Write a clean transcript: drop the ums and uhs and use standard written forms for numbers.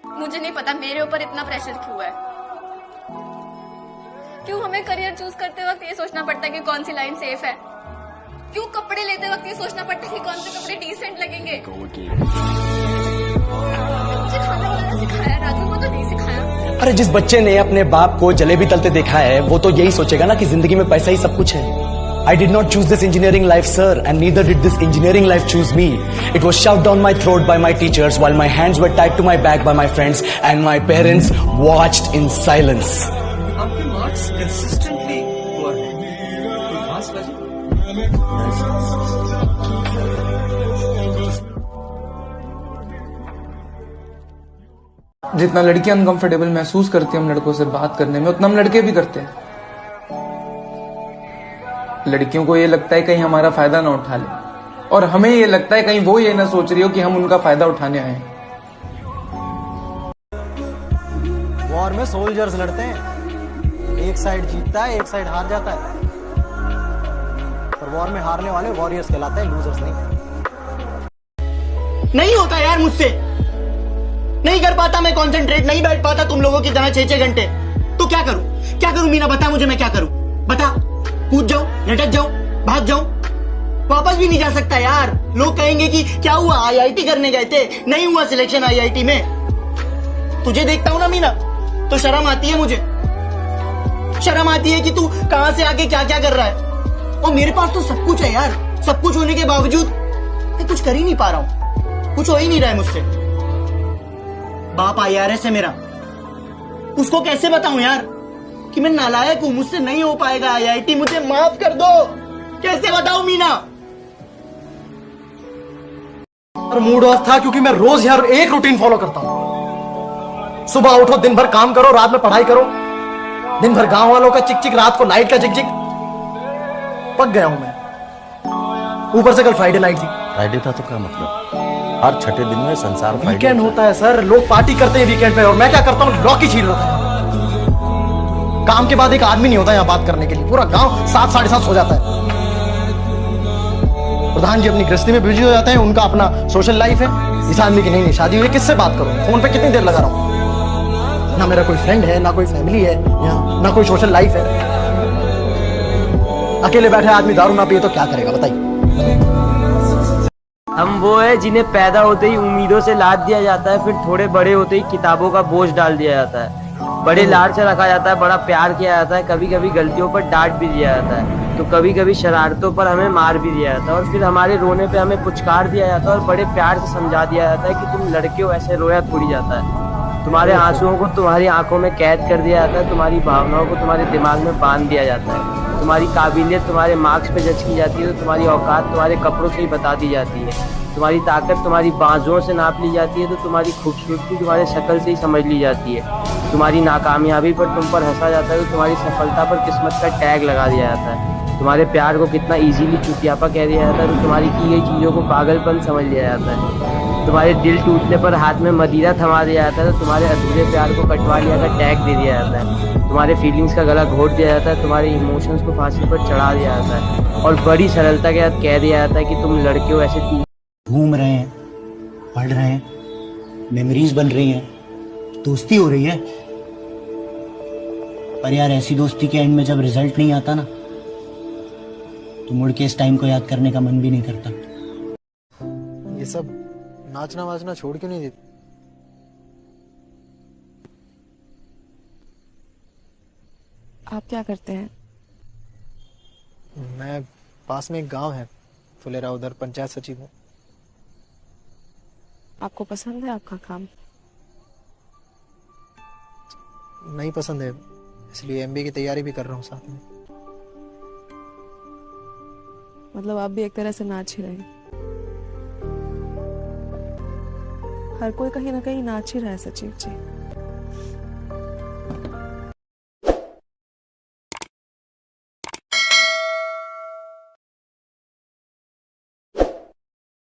मुझे नहीं पता मेरे ऊपर इतना प्रेशर क्यों है। क्यों हमें करियर चूज करते वक्त ये सोचना पड़ता है कि कौन सी लाइन सेफ है? क्यों कपड़े लेते वक्त ये सोचना पड़ता है कि कौन से कपड़े डिसेंट लगेंगे? मुझे खाना बनाना सिखाया राजू को तो नहीं सिखाया। अरे जिस बच्चे ने अपने बाप को जलेबी तलते देखा है वो तो यही सोचेगा ना कि जिंदगी में पैसा ही सब कुछ है। I did not choose this engineering life, sir, and neither did this engineering life choose me. It was shoved down my throat by my teachers while my hands were tied to my back by my friends and my parents watched in silence. आपके marks consistently poor हैं। कोई खास वजह? जितना लड़कियां uncomfortable महसूस करती हैं हम लड़कों से बात करने में, उतना हम लड़के भी करते हैं। लड़कियों को ये लगता है कहीं हमारा फायदा ना उठा ले, और हमें ये लगता है कहीं वो ये ना सोच रही हो कि हम उनका फायदा उठाने आए हैं। वॉर में सोल्जर्स लड़ते हैं, एक साइड जीतता है एक साइड हार जाता है, पर वॉर में हारने वाले वॉरियर्स कहलाते हैं, लूजर्स नहीं। नहीं होता यार मुझसे, नहीं कर पाता मैं कंसंट्रेट, नहीं बैठ पाता तुम लोगों की तरह 6-6 घंटे। तो क्या करूं मीना, बता मुझे, मैं क्या करूं? बता, कूद जाऊं, लटक जाऊं, भाग जाऊं? वापस भी नहीं जा सकता यार। लोग कहेंगे कि क्या हुआ, आईआईटी करने गए थे, नहीं हुआ सिलेक्शन आईआईटी में। तुझे देखता हूं ना मीना तो शर्म आती है मुझे, शर्म आती है कि तू कहां से आके क्या क्या कर रहा है। और मेरे पास तो सब कुछ है यार, सब कुछ होने के बावजूद मैं कुछ कर ही नहीं पा रहा हूं, कुछ हो ही नहीं रहा है मुझसे। बाप आईआरएस है मेरा, उसको कैसे बताऊं यार कि मैं नालायक हूं, मुझसे नहीं हो पाएगा आईआईटी, मुझे माफ कर दो। कैसे बताऊं मीना? और मूड ऑफ था क्योंकि मैं रोज यार एक रूटीन फॉलो करता हूं। सुबह उठो, दिन भर काम करो, रात में पढ़ाई करो, दिन भर गांव वालों का चिक चिक, रात को लाइट का चिक चिक। पक गया हूं मैं। ऊपर से कल फ्राइडे नाइट थी। फ्राइडे था तो क्या मतलब? हर छठे दिन में संसार वीकेंड होता है सर, लोग पार्टी करते हैं वीकेंड पे, और मैं क्या करता हूँ, लॉक ही छील रहा था। काम के बाद एक आदमी नहीं होता यहाँ बात करने के लिए, पूरा गांव 7-7:30 हो जाता है। प्रधान जी अपनी गृहस्थी में बिजी हो जाते हैं, उनका अपना सोशल लाइफ है। इस आदमी की नहीं शादी हुई, किससे बात करूं, फोन पे कितनी देर लगा रहा हूं। ना मेरा कोई फ्रेंड है, ना कोई फैमिली है, ना कोई सोशल लाइफ है। अकेले बैठे आदमी दारू ना पिए तो क्या करेगा बताइए? हम वो है जिन्हें पैदा होते ही उम्मीदों से लाद दिया जाता है, फिर थोड़े बड़े होते ही किताबों का बोझ डाल दिया जाता है, बड़े लाड से रखा जाता है, बड़ा प्यार किया जाता है, कभी कभी गलतियों पर डांट भी दिया जाता है, तो कभी कभी शरारतों पर हमें मार भी दिया जाता है, और फिर हमारे रोने पे हमें पुचकार दिया जाता है और बड़े प्यार से समझा दिया जाता है कि तुम लड़के हो, ऐसे रोया थोड़ी जाता है। तुम्हारे आंसुओं को तुम्हारी आंखों में कैद कर दिया जाता है, तुम्हारी भावनाओं को तुम्हारे दिमाग में बांध दिया जाता है, तुम्हारी काबिलियत तुम्हारे मार्क्स पे जज की जाती है, तो तुम्हारी औकात तुम्हारे कपड़ों से ही बता दी जाती है, तुम्हारी ताकत तुम्हारी बाजुओं से नाप ली जाती है, तो तुम्हारी खूबसूरती तुम्हारे शक्ल से ही समझ ली जाती है, तुम्हारी नाकामयाबी पर तुम पर हंसा जाता है, तो तुम्हारी सफलता पर किस्मत का टैग लगा दिया जाता है, तुम्हारे प्यार को कितना इजीली चुतियापा कह दिया जाता है, तो तुम्हारी की गई चीज़ों को पागलपन समझ लिया जाता है, तुम्हारे दिल टूटने पर हाथ में मदिरा थमा दिया जाता है, तो तुम्हारे अधूरे प्यार को कटवा लिया का टैग दे दिया जाता है, तुम्हारे फीलिंग्स का गला घोट दिया जाता है, तुम्हारे इमोशंस को फांसी पर चढ़ा दिया जाता है, और बड़ी सरलता के साथ कह दिया जाता है कि तुम लड़के हो, ऐसे घूम रहे हैं, पढ़ रहे हैं, मेमोरीज बन रही हैं, दोस्ती हो रही है। पर यार ऐसी दोस्ती के एंड में जब रिजल्ट नहीं आता ना, तो मुड़ के इस टाइम को याद करने का मन भी नहीं करता। ये सब नाचना वाचना छोड़ क्यों नहीं देते? आप क्या करते हैं? मैं, पास में एक गांव है फुलेरा, उधर पंचायत सचिव हूँ। आपको पसंद है आपका काम? नहीं पसंद है, इसलिए एमबीए की तैयारी भी कर रहा हूँ साथ में। मतलब आप भी एक तरह से नाच ही रहे हैं। हर कोई कहीं ना कहीं नाच ही रहा है सचिव जी।